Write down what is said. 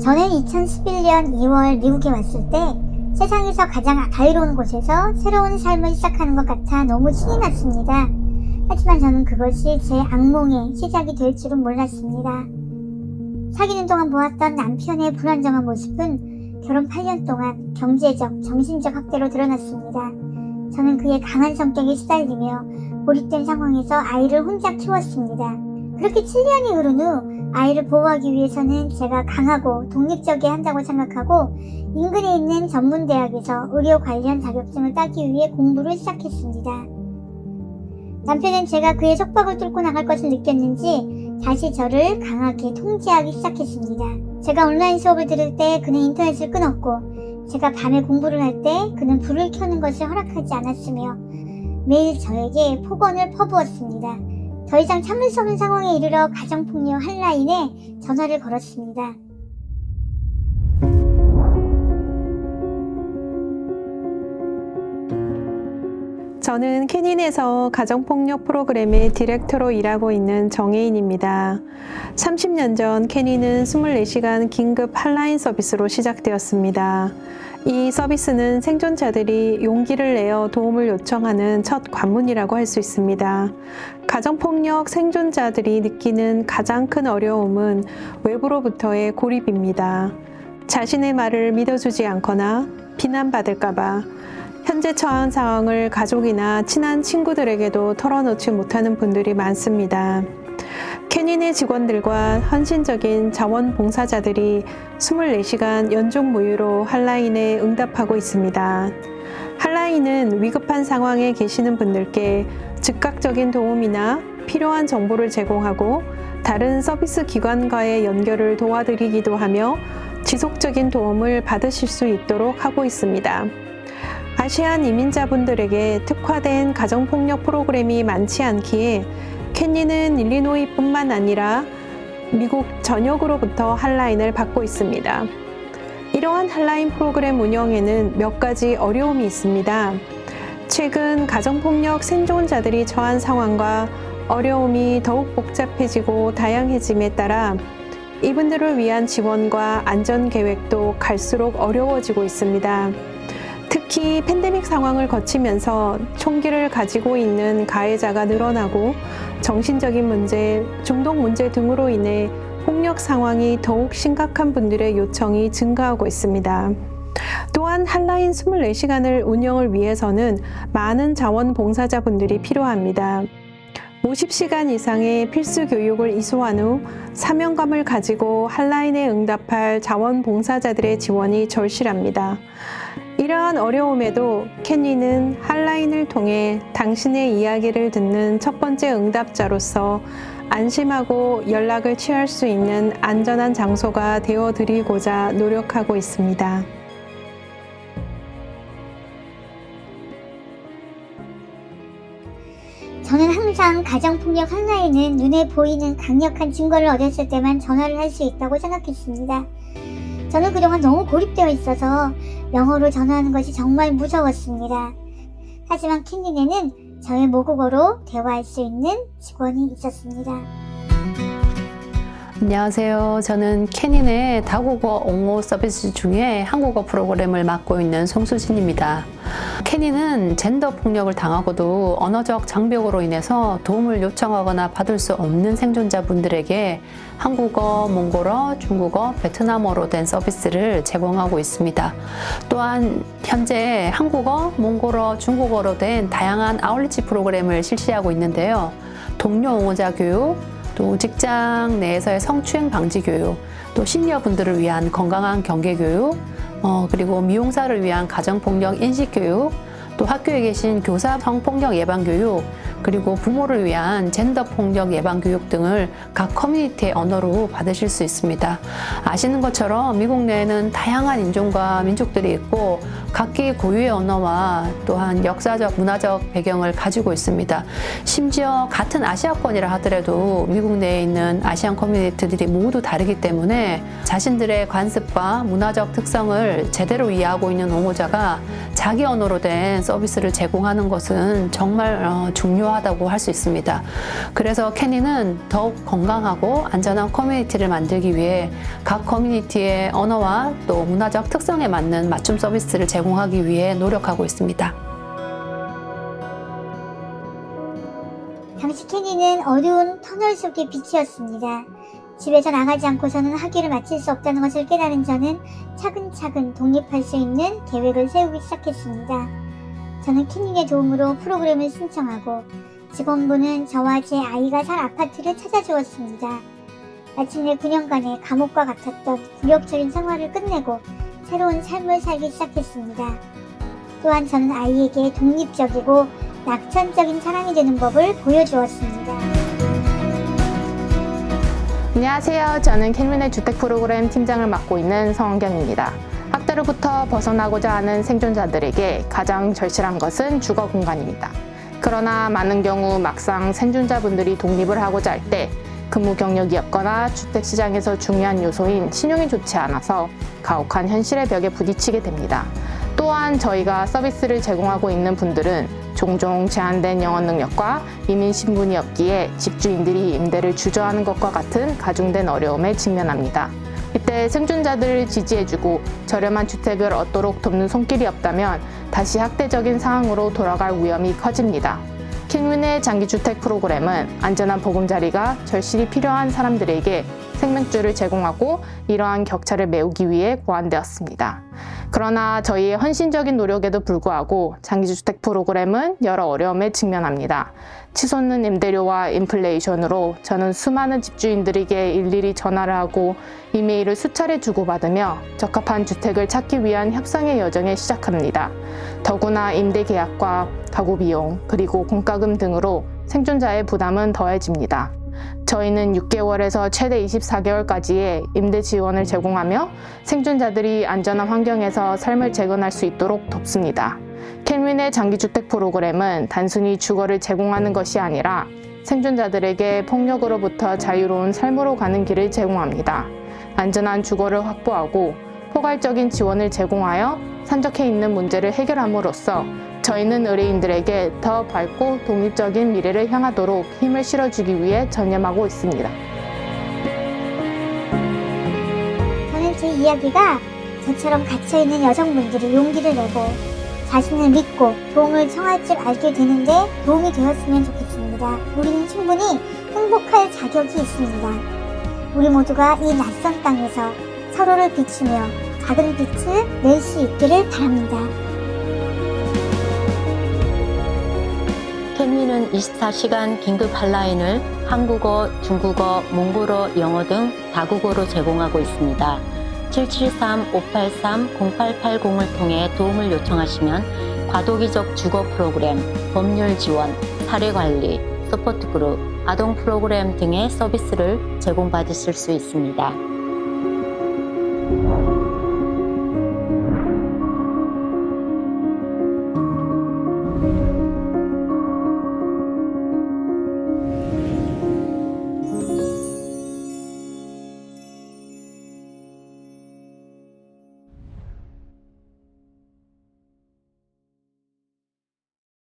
저는 2011년 2월 미국에 왔을 때 세상에서 가장 자유로운 곳에서 새로운 삶을 시작하는 것 같아 너무 신이 났습니다. 하지만 저는 그것이 제 악몽의 시작이 될 줄은 몰랐습니다. 사귀는 동안 보았던 남편의 불안정한 모습은 결혼 8년 동안 경제적, 정신적 학대로 드러났습니다. 저는 그의 강한 성격에 시달리며 고립된 상황에서 아이를 혼자 키웠습니다. 그렇게 7년이 흐른 후 아이를 보호하기 위해서는 제가 강하고 독립적이어야 한다고 생각하고 인근에 있는 전문대학에서 의료 관련 자격증을 따기 위해 공부를 시작했습니다. 남편은 제가 그의 속박을 뚫고 나갈 것을 느꼈는지 다시 저를 강하게 통제하기 시작했습니다. 제가 온라인 수업을 들을 때 그는 인터넷을 끊었고 제가 밤에 공부를 할 때 그는 불을 켜는 것을 허락하지 않았으며 매일 저에게 폭언을 퍼부었습니다. 더 이상 참을 수 없는 상황에 이르러 가정폭력 핫라인에 전화를 걸었습니다. 저는 캐닌에서 가정폭력 프로그램의 디렉터로 일하고 있는 정혜인입니다. 30년 전 캐닌은 24시간 긴급 핫라인 서비스로 시작되었습니다. 이 서비스는 생존자들이 용기를 내어 도움을 요청하는 첫 관문이라고 할 수 있습니다. 가정폭력 생존자들이 느끼는 가장 큰 어려움은 외부로부터의 고립입니다. 자신의 말을 믿어주지 않거나 비난받을까봐 현재 처한 상황을 가족이나 친한 친구들에게도 털어놓지 못하는 분들이 많습니다. 캐닌의 직원들과 헌신적인 자원봉사자들이 24시간 연중 무휴로 핫라인에 응답하고 있습니다. 핫라인은 위급한 상황에 계시는 분들께 즉각적인 도움이나 필요한 정보를 제공하고 다른 서비스 기관과의 연결을 도와드리기도 하며 지속적인 도움을 받으실 수 있도록 하고 있습니다. 아시안 이민자분들에게 특화된 가정폭력 프로그램이 많지 않기에 캐니는 일리노이뿐만 아니라 미국 전역으로부터 핫라인을 받고 있습니다. 이러한 핫라인 프로그램 운영에는 몇 가지 어려움이 있습니다. 최근 가정폭력 생존자들이 처한 상황과 어려움이 더욱 복잡해지고 다양해짐에 따라 이분들을 위한 지원과 안전 계획도 갈수록 어려워지고 있습니다. 특히 팬데믹 상황을 거치면서 총기를 가지고 있는 가해자가 늘어나고 정신적인 문제, 중독 문제 등으로 인해 폭력 상황이 더욱 심각한 분들의 요청이 증가하고 있습니다. 또한 핫라인 24시간을 운영을 위해서는 많은 자원봉사자분들이 필요합니다. 50시간 이상의 필수 교육을 이수한 후 사명감을 가지고 핫라인에 응답할 자원봉사자들의 지원이 절실합니다. 이러한 어려움에도 캐니는 핫라인을 통해 당신의 이야기를 듣는 첫 번째 응답자로서 안심하고 연락을 취할 수 있는 안전한 장소가 되어드리고자 노력하고 있습니다. 저는 항상 가정폭력 핫라인은 눈에 보이는 강력한 증거를 얻었을 때만 전화를 할 수 있다고 생각했습니다. 저는 그동안 너무 고립되어 있어서 영어로 전화하는 것이 정말 무서웠습니다. 하지만 캐닌에는 저의 모국어로 대화할 수 있는 직원이 있었습니다. 안녕하세요. 저는 캐닌의 다국어 옹호 서비스 중에 한국어 프로그램을 맡고 있는 송수진입니다. 캐닌은 젠더 폭력을 당하고도 언어적 장벽으로 인해서 도움을 요청하거나 받을 수 없는 생존자분들에게 한국어, 몽골어, 중국어, 베트남어로 된 서비스를 제공하고 있습니다. 또한 현재 한국어, 몽골어, 중국어로 된 다양한 아웃리치 프로그램을 실시하고 있는데요. 동료 옹호자 교육, 또 직장 내에서의 성추행 방지 교육, 또 시니어분들을 위한 건강한 경계 교육, 그리고 미용사를 위한 가정폭력 인식 교육, 또 학교에 계신 교사 성폭력 예방 교육, 그리고 부모를 위한 젠더 폭력 예방 교육 등을 각 커뮤니티의 언어로 받으실 수 있습니다. 아시는 것처럼 미국 내에는 다양한 인종과 민족들이 있고 각기 고유의 언어와 또한 역사적, 문화적 배경을 가지고 있습니다. 심지어 같은 아시아권이라 하더라도 미국 내에 있는 아시안 커뮤니티들이 모두 다르기 때문에 자신들의 관습과 문화적 특성을 제대로 이해하고 있는 옹호자가 자기 언어로 된 서비스를 제공하는 것은 정말 중요한 중요하다고 할 수 있습니다. 그래서 캐니는 더욱 건강하고 안전한 커뮤니티를 만들기 위해 각 커뮤니티의 언어와 또 문화적 특성에 맞는 맞춤 서비스를 제공하기 위해 노력하고 있습니다. 당시 캐니는 어두운 터널 속의 빛이었습니다. 집에서 나가지 않고서는 학위를 마칠 수 없다는 것을 깨달은 저는 차근차근 독립할 수 있는 계획을 세우기 시작했습니다. 저는 캐니의 도움으로 프로그램을 신청하고 직원부는 저와 제 아이가 살 아파트를 찾아주었습니다. 마침내 9년간의 감옥과 같았던 굴욕적인 생활을 끝내고 새로운 삶을 살기 시작했습니다. 또한 저는 아이에게 독립적이고 낙천적인 사람이 되는 법을 보여주었습니다. 안녕하세요. 저는 캔윈의 주택 프로그램 팀장을 맡고 있는 성원경입니다. 학대로부터 벗어나고자 하는 생존자들에게 가장 절실한 것은 주거 공간입니다. 그러나 많은 경우 막상 생존자분들이 독립을 하고자 할 때 근무 경력이 없거나 주택시장에서 중요한 요소인 신용이 좋지 않아서 가혹한 현실의 벽에 부딪히게 됩니다. 또한 저희가 서비스를 제공하고 있는 분들은 종종 제한된 영어 능력과 이민 신분이 없기에 집주인들이 임대를 주저하는 것과 같은 가중된 어려움에 직면합니다. 이때 생존자들을 지지해주고 저렴한 주택을 얻도록 돕는 손길이 없다면 다시 학대적인 상황으로 돌아갈 위험이 커집니다. 캔윈의 장기주택 프로그램은 안전한 보금자리가 절실히 필요한 사람들에게 생명줄을 제공하고 이러한 격차를 메우기 위해 고안되었습니다. 그러나 저희의 헌신적인 노력에도 불구하고 장기주택 프로그램은 여러 어려움에 직면합니다. 치솟는 임대료와 인플레이션으로 저는 수많은 집주인들에게 일일이 전화를 하고 이메일을 수차례 주고받으며 적합한 주택을 찾기 위한 협상의 여정에 시작합니다. 더구나 임대 계약과 가구 비용 그리고 공과금 등으로 생존자의 부담은 더해집니다. 저희는 6개월에서 최대 24개월까지의 임대 지원을 제공하며 생존자들이 안전한 환경에서 삶을 재건할 수 있도록 돕습니다. 캔윈의 장기주택 프로그램은 단순히 주거를 제공하는 것이 아니라 생존자들에게 폭력으로부터 자유로운 삶으로 가는 길을 제공합니다. 안전한 주거를 확보하고 포괄적인 지원을 제공하여 산적해 있는 문제를 해결함으로써 저희는 의뢰인들에게 더 밝고 독립적인 미래를 향하도록 힘을 실어주기 위해 전념하고 있습니다. 저는 제 이야기가 저처럼 갇혀있는 여성분들이 용기를 내고 자신을 믿고 도움을 청할 줄 알게 되는데 도움이 되었으면 좋겠습니다. 우리는 충분히 행복할 자격이 있습니다. 우리 모두가 이 낯선 땅에서 서로를 비추며 작은 빛을 낼 수 있기를 바랍니다. 캔윈은 24시간 긴급 핫라인을 한국어, 중국어, 몽골어, 영어 등 다국어로 제공하고 있습니다. 773-583-0880을 통해 도움을 요청하시면 과도기적 주거 프로그램, 법률 지원, 사례 관리, 서포트 그룹, 아동 프로그램 등의 서비스를 제공받으실 수 있습니다.